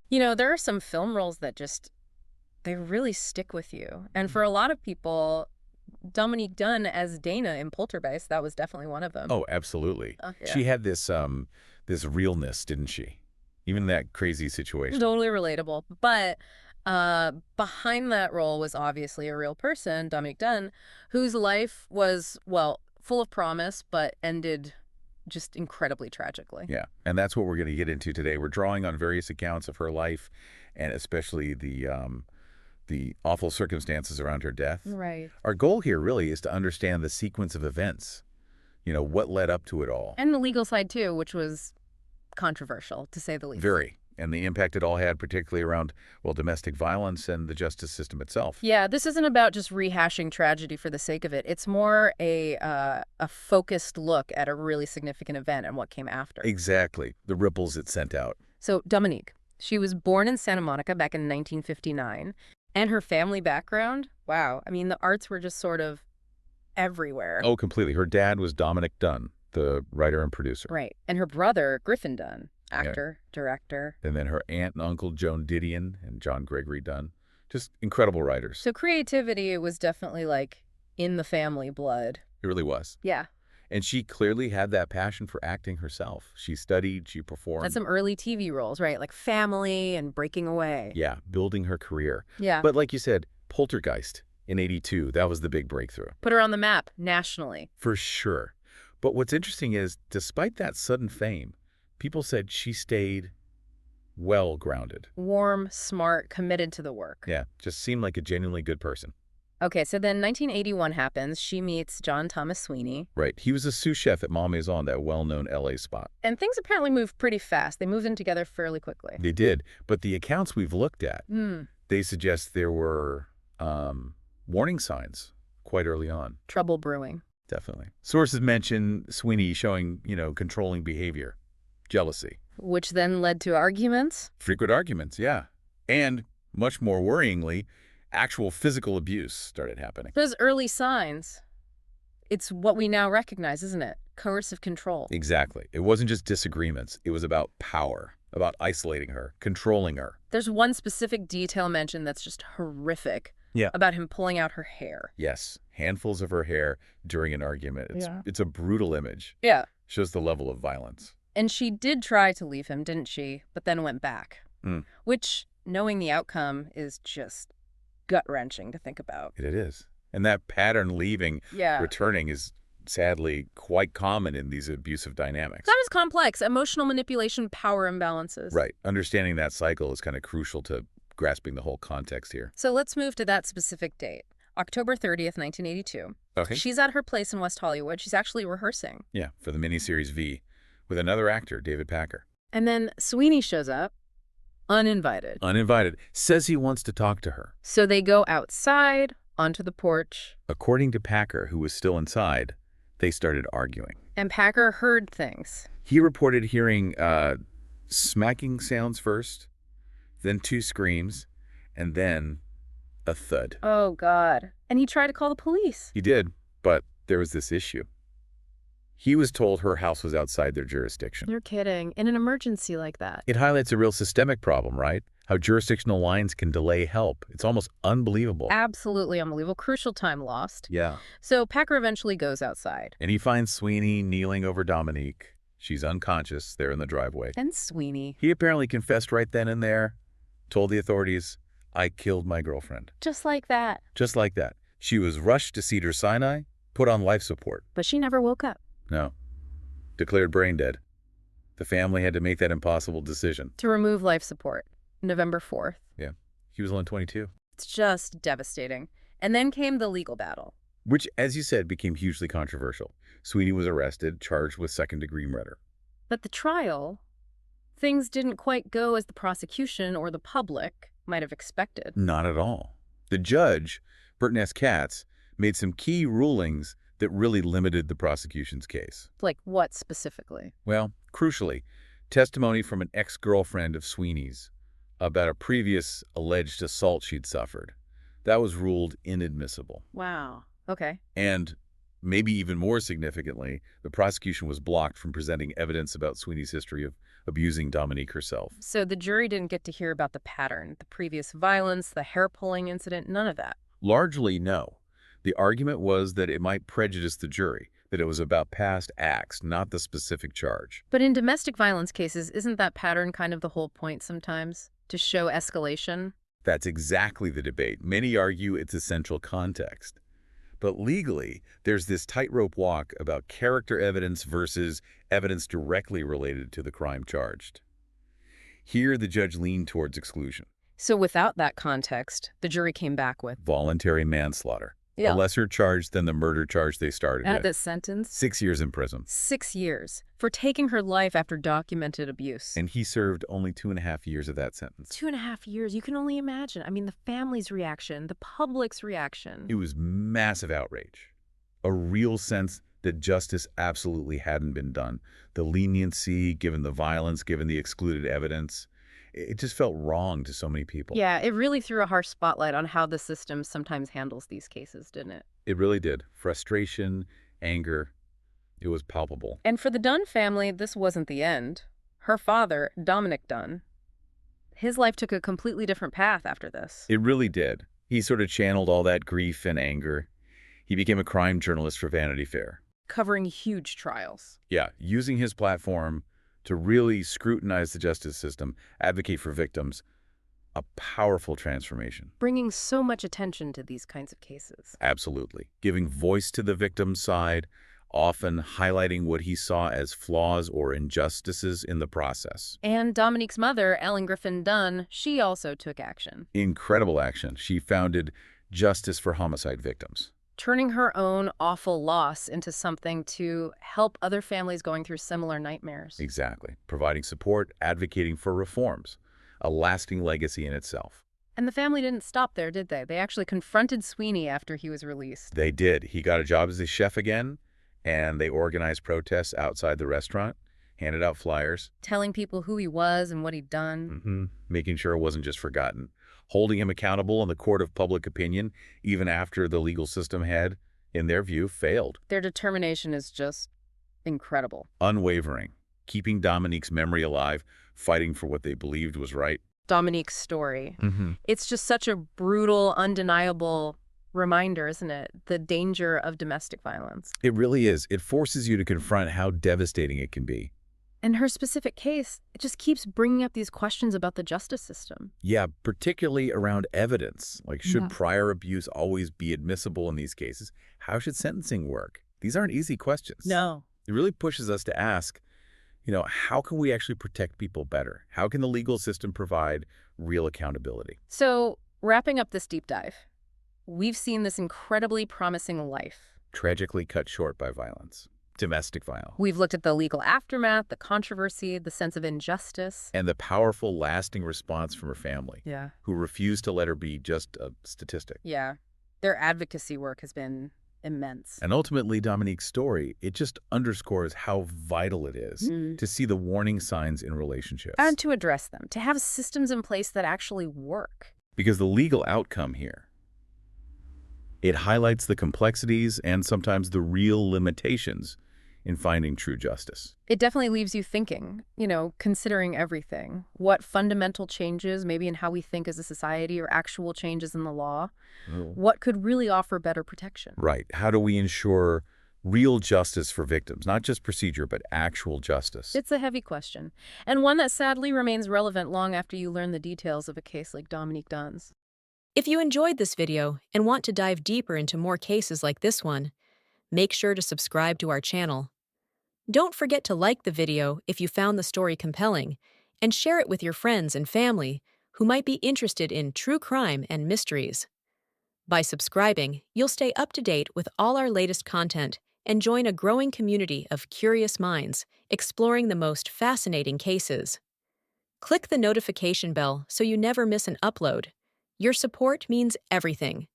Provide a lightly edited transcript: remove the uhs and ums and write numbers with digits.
You know, there are some film roles that just, they really stick with you. And for a lot of people, Dominique Dunne as Dana in Poltergeist, that was definitely one of them. Oh, absolutely. Yeah. She had this realness, didn't she? Even that crazy situation. Totally relatable. But behind that role was obviously a real person, Dominique Dunne, whose life was, well, full of promise, but ended just incredibly tragically. Yeah, and that's what we're going to get into today. We're drawing on various accounts of her life, and especially the awful circumstances around her death. Right. Our goal here really is to understand the sequence of events. You know, what led up to it all. And the legal side, too, which was controversial, to say the least. Very. And the impact it all had, particularly around, well, domestic violence and the justice system itself. Yeah, this isn't about just rehashing tragedy for the sake of it. It's more a focused look at a really significant event and what came after. Exactly. The ripples it sent out. So, Dominique, she was born in Santa Monica back in 1959. And her family background, wow. I mean, the arts were just sort of everywhere. Oh, completely. Her dad was Dominique Dunne, the writer and producer. Right. And her brother, Griffin Dunne, actor, director. And then her aunt and uncle, Joan Didion and John Gregory Dunne. Just incredible writers. So creativity was definitely like in the family blood. It really was. Yeah. And she clearly had that passion for acting herself. She studied, she performed. That's some early TV roles, right? Like Family and Breaking Away. Yeah, building her career. Yeah. But like you said, Poltergeist in '82, that was the big breakthrough. Put her on the map nationally. For sure. But what's interesting is, despite that sudden fame, people said she stayed well grounded. Warm, smart, committed to the work. Yeah, just seemed like a genuinely good person. Okay, so then 1981 happens. She meets John Thomas Sweeney. Right. He was a sous chef at Mal Maison, that well-known LA spot. And things apparently moved pretty fast. They moved in together fairly quickly. They did. But the accounts we've looked at, they suggest there were warning signs quite early on. Trouble brewing. Definitely. Sources mention Sweeney showing, controlling behavior, jealousy. Which then led to arguments? Frequent arguments, yeah. And, much more worryingly, actual physical abuse started happening. Those early signs, it's what we now recognize, isn't it? Coercive control. Exactly. It wasn't just disagreements. It was about power, about isolating her, controlling her. There's one specific detail mentioned that's just horrific. Yeah. About him pulling out her hair. Yes. Handfuls of her hair during an argument. It's a brutal image. Yeah. Shows the level of violence. And she did try to leave him, didn't she? But then went back. Which, knowing the outcome, is just gut-wrenching to think about. It is. And that pattern leaving, returning is sadly quite common in these abusive dynamics. That is complex. Emotional manipulation, power imbalances. Right. Understanding that cycle is kind of crucial to grasping the whole context here. So let's move to that specific date. October 30th, 1982. Okay. She's at her place in West Hollywood. She's actually rehearsing. Yeah, for the miniseries V, with another actor, David Packer. And then Sweeney shows up, uninvited. Uninvited. Says he wants to talk to her. So they go outside, onto the porch. According to Packer, who was still inside, they started arguing. And Packer heard things. He reported hearing smacking sounds first, then 2 screams, and then a thud. Oh, God. And he tried to call the police. He did, but there was this issue. He was told her house was outside their jurisdiction. You're kidding. In an emergency like that. It highlights a real systemic problem, right? How jurisdictional lines can delay help. It's almost unbelievable. Absolutely unbelievable. Crucial time lost. Yeah. So Packer eventually goes outside. And he finds Sweeney kneeling over Dominique. She's unconscious there in the driveway. And Sweeney. He apparently confessed right then and there, told the authorities, "I killed my girlfriend." Just like that. Just like that. She was rushed to Cedars-Sinai, put on life support. But she never woke up. No. Declared brain dead. The family had to make that impossible decision. To remove life support. November 4th. Yeah. He was only 22. It's just devastating. And then came the legal battle. Which, as you said, became hugely controversial. Sweeney was arrested, charged with second-degree murder. But the trial, things didn't quite go as the prosecution or the public might have expected. Not at all. The judge, Burton S. Katz, made some key rulings that really limited the prosecution's case. Like what specifically? Well, crucially, testimony from an ex-girlfriend of Sweeney's about a previous alleged assault she'd suffered. That was ruled inadmissible. Wow. Okay. And Maybe even more significantly, the prosecution was blocked from presenting evidence about Sweeney's history of abusing Dominique herself. So the jury didn't get to hear about the pattern, the previous violence, the hair-pulling incident, none of that. Largely, no. The argument was that it might prejudice the jury, that it was about past acts, not the specific charge. But in domestic violence cases, isn't that pattern kind of the whole point sometimes? To show escalation? That's exactly the debate. Many argue it's essential context. But legally, there's this tightrope walk about character evidence versus evidence directly related to the crime charged. Here, the judge leaned towards exclusion. So without that context, the jury came back with, Voluntary manslaughter. A yeah, lesser charge than the murder charge they started at with. this sentence, 6 years in prison. 6 years for taking her life after documented abuse. And he served only 2.5 years of that sentence. 2.5 years, you can only imagine. I mean, the family's reaction, the public's reaction. It was massive outrage. A real sense that justice absolutely hadn't been done. The leniency, given the violence, given the excluded evidence, it just felt wrong to so many people. Yeah, it really threw a harsh spotlight on how the system sometimes handles these cases, didn't it? It really did. Frustration, anger, it was palpable. And for the Dunne family, this wasn't the end. Her father, Dominique Dunne, his life took a completely different path after this. It really did. He sort of channeled all that grief and anger. He became a crime journalist for Vanity Fair. Covering huge trials. Yeah, using his platform to really scrutinize the justice system, advocate for victims, a powerful transformation. Bringing so much attention to these kinds of cases. Absolutely. Giving voice to the victim's side, often highlighting what he saw as flaws or injustices in the process. And Dominique's mother, Ellen Griffin Dunne, she also took action. Incredible action. She founded Justice for Homicide Victims. Turning her own awful loss into something to help other families going through similar nightmares. Exactly. Providing support, advocating for reforms. A lasting legacy in itself. And the family didn't stop there, did they? They actually confronted Sweeney after he was released. They did. He got a job as a chef again, and they organized protests outside the restaurant, handed out flyers. Telling people who he was and what he'd done. Making sure it wasn't just forgotten. Holding him accountable in the court of public opinion, even after the legal system had, in their view, failed. Their determination is just incredible. Unwavering. Keeping Dominique's memory alive, fighting for what they believed was right. Dominique's story. It's just such a brutal, undeniable reminder, isn't it? The danger of domestic violence. It really is. It forces you to confront how devastating it can be. And her specific case, it just keeps bringing up these questions about the justice system. Yeah, particularly around evidence. Like, should Yeah. prior abuse always be admissible in these cases? How should sentencing work? These aren't easy questions. No. It really pushes us to ask, how can we actually protect people better? How can the legal system provide real accountability? So, wrapping up this deep dive, we've seen this incredibly promising life. Tragically cut short by violence. Domestic violence. We've looked at the legal aftermath, the controversy, the sense of injustice. And the powerful, lasting response from her family, Yeah. who refused to let her be just a statistic. Yeah. Their advocacy work has been immense. And ultimately, Dominique's story, it just underscores how vital it is to see the warning signs in relationships. And to address them, to have systems in place that actually work. Because the legal outcome here, it highlights the complexities and sometimes the real limitations in finding true justice. It definitely leaves you thinking, considering everything. What fundamental changes, maybe in how we think as a society, or actual changes in the law, what could really offer better protection? Right. How do we ensure real justice for victims? Not just procedure, but actual justice. It's a heavy question, and one that sadly remains relevant long after you learn the details of a case like Dominique Dunne's. If you enjoyed this video and want to dive deeper into more cases like this one, make sure to subscribe to our channel. Don't forget to like the video if you found the story compelling, and share it with your friends and family who might be interested in true crime and mysteries. By subscribing, you'll stay up to date with all our latest content and join a growing community of curious minds exploring the most fascinating cases. Click the notification bell so you never miss an upload. Your support means everything.